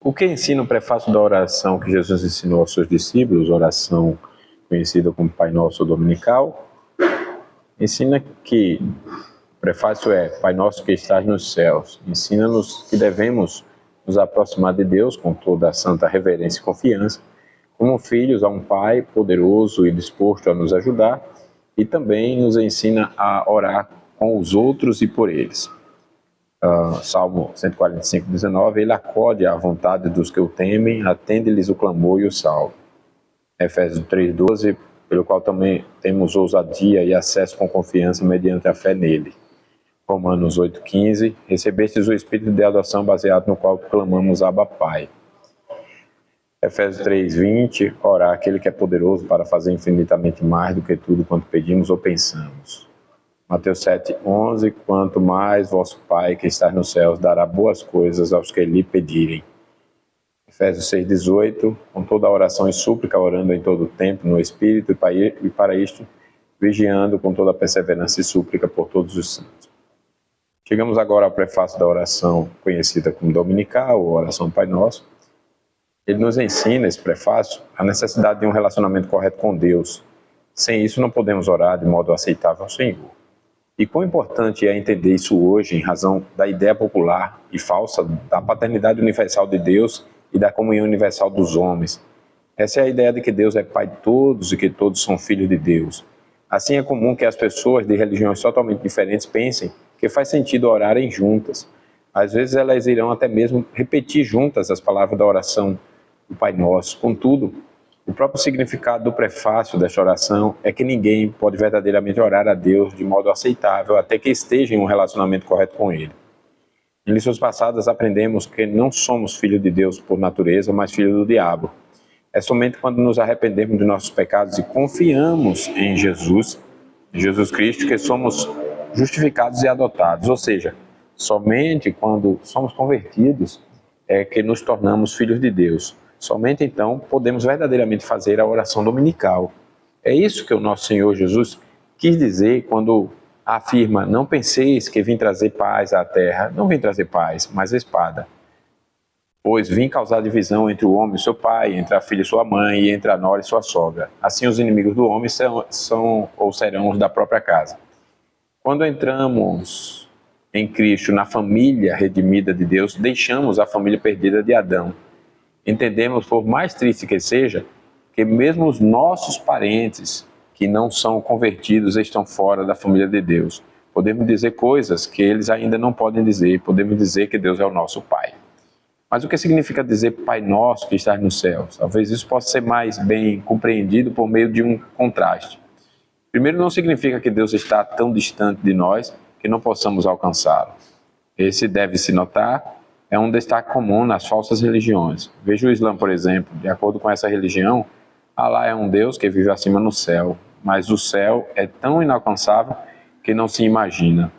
O que ensina o prefácio da oração que Jesus ensinou aos seus discípulos, oração conhecida como Pai Nosso Dominical, ensina que o prefácio é: Pai Nosso que estás nos céus. Ensina-nos que devemos nos aproximar de Deus com toda a santa reverência e confiança, como filhos a um Pai poderoso e disposto a nos ajudar, e também nos ensina a orar com os outros e por eles. Salmo 145, 19, ele acode à vontade dos que o temem, atende-lhes o clamor e o salve. Efésios 3, 12, pelo qual também temos ousadia e acesso com confiança mediante a fé nele. Romanos 8, 15, recebestes o Espírito de adoção baseado no qual clamamos Abba Pai. Efésios 3, 20, orar aquele que é poderoso para fazer infinitamente mais do que tudo quanto pedimos ou pensamos. Mateus 7, 11, quanto mais vosso Pai que está nos céus dará boas coisas aos que lhe pedirem. Efésios 6, 18, com toda a oração e súplica, orando em todo o tempo no Espírito, e para isto, vigiando com toda a perseverança e súplica por todos os santos. Chegamos agora ao prefácio da oração conhecida como Dominical, ou Oração Pai Nosso. Ele nos ensina, esse prefácio, a necessidade de um relacionamento correto com Deus. Sem isso, não podemos orar de modo aceitável ao Senhor. E quão importante é entender isso hoje, em razão da ideia popular e falsa da paternidade universal de Deus e da comunhão universal dos homens. Essa é a ideia de que Deus é Pai de todos e que todos são filhos de Deus. Assim é comum que as pessoas de religiões totalmente diferentes pensem que faz sentido orarem juntas. Às vezes elas irão até mesmo repetir juntas as palavras da oração do Pai Nosso. Contudo, o próprio significado do prefácio desta oração é que ninguém pode verdadeiramente orar a Deus de modo aceitável até que esteja em um relacionamento correto com Ele. Em lições passadas aprendemos que não somos filhos de Deus por natureza, mas filhos do diabo. É somente quando nos arrependemos de nossos pecados e confiamos em Jesus Cristo, que somos justificados e adotados. Ou seja, somente quando somos convertidos é que nos tornamos filhos de Deus. Somente então podemos verdadeiramente fazer a oração dominical. É isso que o nosso Senhor Jesus quis dizer quando afirma: não penseis que vim trazer paz à terra. Não vim trazer paz, mas a espada. Pois vim causar divisão entre o homem e seu pai, entre a filha e sua mãe, e entre a nora e sua sogra. Assim os inimigos do homem serão os da própria casa. Quando entramos em Cristo, na família redimida de Deus, deixamos a família perdida de Adão. Entendemos, por mais triste que seja, que mesmo os nossos parentes que não são convertidos estão fora da família de Deus. Podemos dizer coisas que eles ainda não podem dizer, podemos dizer que Deus é o nosso Pai. Mas o que significa dizer Pai Nosso que está nos céus? Talvez isso possa ser mais bem compreendido por meio de um contraste. Primeiro, não significa que Deus está tão distante de nós que não possamos alcançá-lo. Esse deve-se notar, é um destaque comum nas falsas religiões. Veja o Islã, por exemplo. De acordo com essa religião, Alá é um Deus que vive acima no céu, mas o céu é tão inalcançável que não se imagina.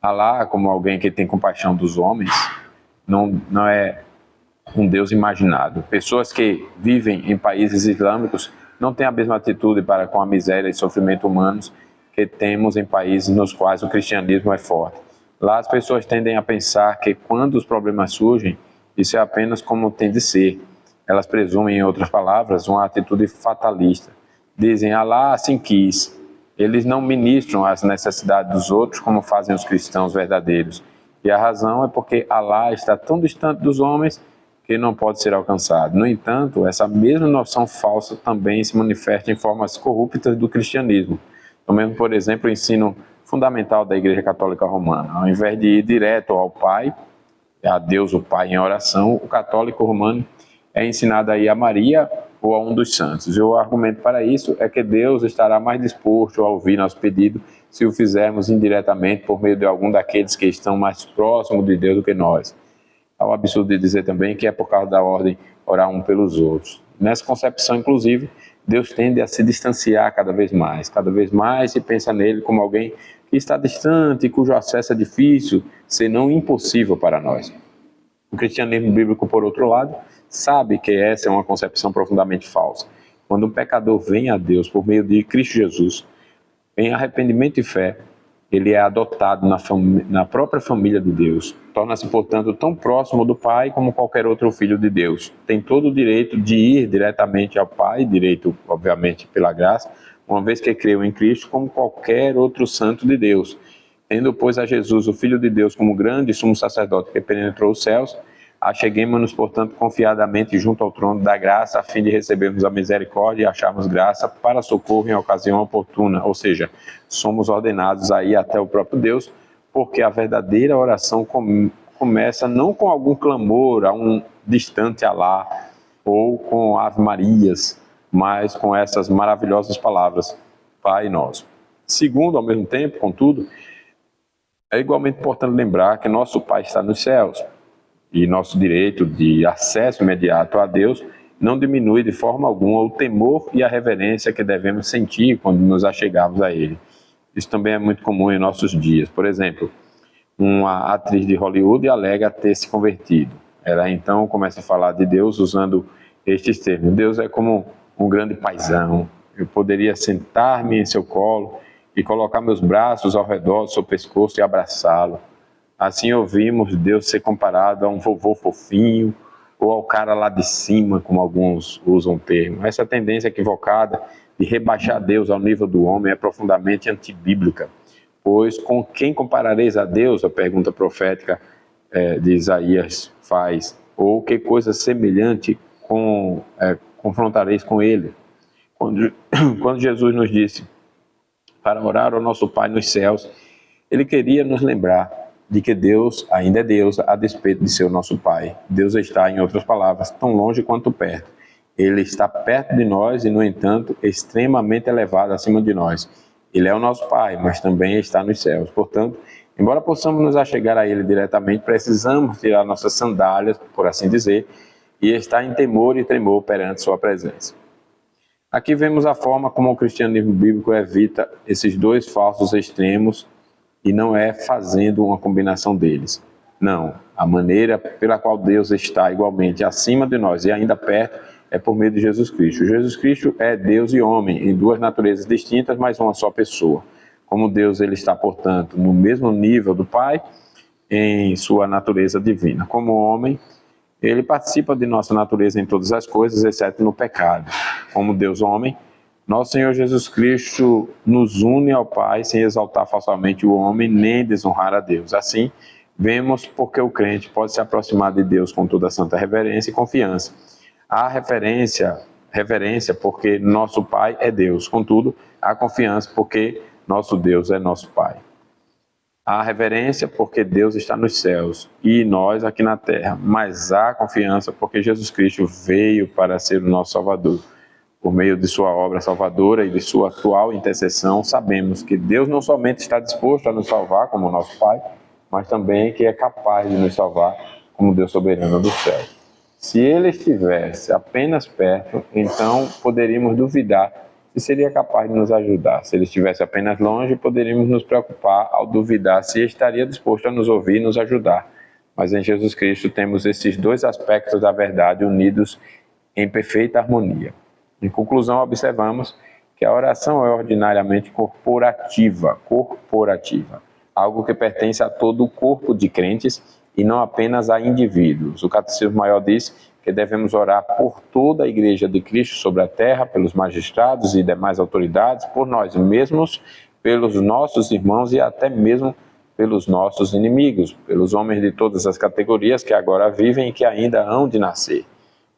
Alá, como alguém que tem compaixão dos homens, não é um Deus imaginado. Pessoas que vivem em países islâmicos não têm a mesma atitude para com a miséria e sofrimento humanos que temos em países nos quais o cristianismo é forte. Lá as pessoas tendem a pensar que quando os problemas surgem, isso é apenas como tem de ser. Elas presumem, em outras palavras, uma atitude fatalista. Dizem: Alá assim quis. Eles não ministram as necessidades dos outros como fazem os cristãos verdadeiros. E a razão é porque Alá está tão distante dos homens que não pode ser alcançado. No entanto, essa mesma noção falsa também se manifesta em formas corruptas do cristianismo. Tomemos, por exemplo, o ensino fundamental da Igreja Católica Romana. Ao invés de ir direto ao Pai, a Deus o Pai em oração, o católico romano é ensinado a ir a Maria ou a um dos santos. E o argumento para isso é que Deus estará mais disposto a ouvir nosso pedido se o fizermos indiretamente por meio de algum daqueles que estão mais próximos de Deus do que nós. Há o absurdo de dizer também que é por causa da ordem orar um pelos outros. Nessa concepção, inclusive, Deus tende a se distanciar cada vez mais se pensa nele como alguém que está distante e cujo acesso é difícil, se não impossível para nós. O cristianismo bíblico, por outro lado, sabe que essa é uma concepção profundamente falsa. Quando um pecador vem a Deus por meio de Cristo Jesus, em arrependimento e fé, ele é adotado na própria família de Deus. Torna-se, portanto, tão próximo do Pai como qualquer outro filho de Deus. Tem todo o direito de ir diretamente ao Pai, direito, obviamente, pela graça, uma vez que creu em Cristo, como qualquer outro santo de Deus. Tendo, pois, a Jesus, o Filho de Deus, como grande sumo sacerdote que penetrou os céus, acheguemo-nos, portanto, confiadamente junto ao trono da graça, a fim de recebermos a misericórdia e acharmos graça para socorro em ocasião oportuna. Ou seja, somos ordenados a ir até o próprio Deus, porque a verdadeira oração começa não com algum clamor a um distante Alá, ou com Ave Marias, mas com essas maravilhosas palavras, Pai Nosso. Segundo, ao mesmo tempo, contudo, é igualmente importante lembrar que nosso Pai está nos céus, e nosso direito de acesso imediato a Deus não diminui de forma alguma o temor e a reverência que devemos sentir quando nos achegarmos a Ele. Isso também é muito comum em nossos dias. Por exemplo, uma atriz de Hollywood alega ter se convertido. Ela então começa a falar de Deus usando estes termos. Deus é como um grande paizão. Eu poderia sentar-me em seu colo e colocar meus braços ao redor do seu pescoço e abraçá-lo. Assim ouvimos Deus ser comparado a um vovô fofinho ou ao cara lá de cima, como alguns usam o termo. Essa tendência equivocada de rebaixar Deus ao nível do homem é profundamente antibíblica. Pois com quem comparareis a Deus? A pergunta profética de Isaías faz. Ou que coisa semelhante confrontareis com Ele? Quando Jesus nos disse para orar ao nosso Pai nos céus, Ele queria nos lembrar de que Deus ainda é Deus a despeito de ser o nosso Pai. Deus está, em outras palavras, tão longe quanto perto. Ele está perto de nós e, no entanto, extremamente elevado acima de nós. Ele é o nosso Pai, mas também está nos céus. Portanto, embora possamos nos achegar a Ele diretamente, precisamos tirar nossas sandálias, por assim dizer, e estar em temor e tremor perante Sua presença. Aqui vemos a forma como o cristianismo bíblico evita esses dois falsos extremos, e não é fazendo uma combinação deles. Não, a maneira pela qual Deus está igualmente acima de nós e ainda perto é por meio de Jesus Cristo. Jesus Cristo é Deus e homem, em duas naturezas distintas, mas uma só pessoa. Como Deus, ele está, portanto, no mesmo nível do Pai, em sua natureza divina. Como homem, ele participa de nossa natureza em todas as coisas, exceto no pecado. Como Deus homem, nosso Senhor Jesus Cristo nos une ao Pai sem exaltar falsamente o homem, nem desonrar a Deus. Assim, vemos porque o crente pode se aproximar de Deus com toda santa reverência e confiança. Há reverência porque nosso Pai é Deus. Contudo, há confiança porque nosso Deus é nosso Pai. Há reverência porque Deus está nos céus e nós aqui na terra. Mas há confiança porque Jesus Cristo veio para ser o nosso Salvador. Por meio de sua obra salvadora e de sua atual intercessão, sabemos que Deus não somente está disposto a nos salvar como nosso Pai, mas também que é capaz de nos salvar como Deus soberano do céu. Se Ele estivesse apenas perto, então poderíamos duvidar se seria capaz de nos ajudar. Se Ele estivesse apenas longe, poderíamos nos preocupar ao duvidar se estaria disposto a nos ouvir e nos ajudar. Mas em Jesus Cristo temos esses dois aspectos da verdade unidos em perfeita harmonia. Em conclusão, observamos que a oração é ordinariamente corporativa, algo que pertence a todo o corpo de crentes e não apenas a indivíduos. O Catecismo Maior diz que devemos orar por toda a Igreja de Cristo sobre a terra, pelos magistrados e demais autoridades, por nós mesmos, pelos nossos irmãos e até mesmo pelos nossos inimigos, pelos homens de todas as categorias que agora vivem e que ainda hão de nascer.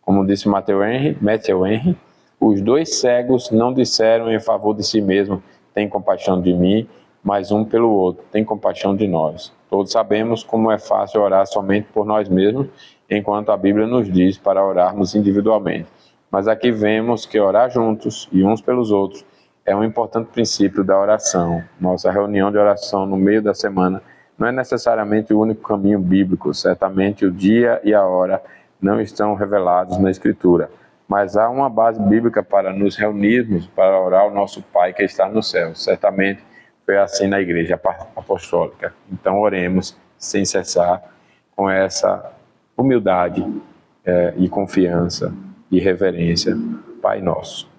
Como disse Matthew Henry, os dois cegos não disseram em favor de si mesmo, tem compaixão de mim, mas um pelo outro, tem compaixão de nós. Todos sabemos como é fácil orar somente por nós mesmos, enquanto a Bíblia nos diz para orarmos individualmente. Mas aqui vemos que orar juntos e uns pelos outros é um importante princípio da oração. Nossa reunião de oração no meio da semana não é necessariamente o único caminho bíblico. Certamente o dia e a hora não estão revelados na Escritura. Mas há uma base bíblica para nos reunirmos para orar ao nosso Pai que está no céu. Certamente foi assim na Igreja Apostólica. Então oremos sem cessar com essa humildade e confiança e reverência. Pai nosso,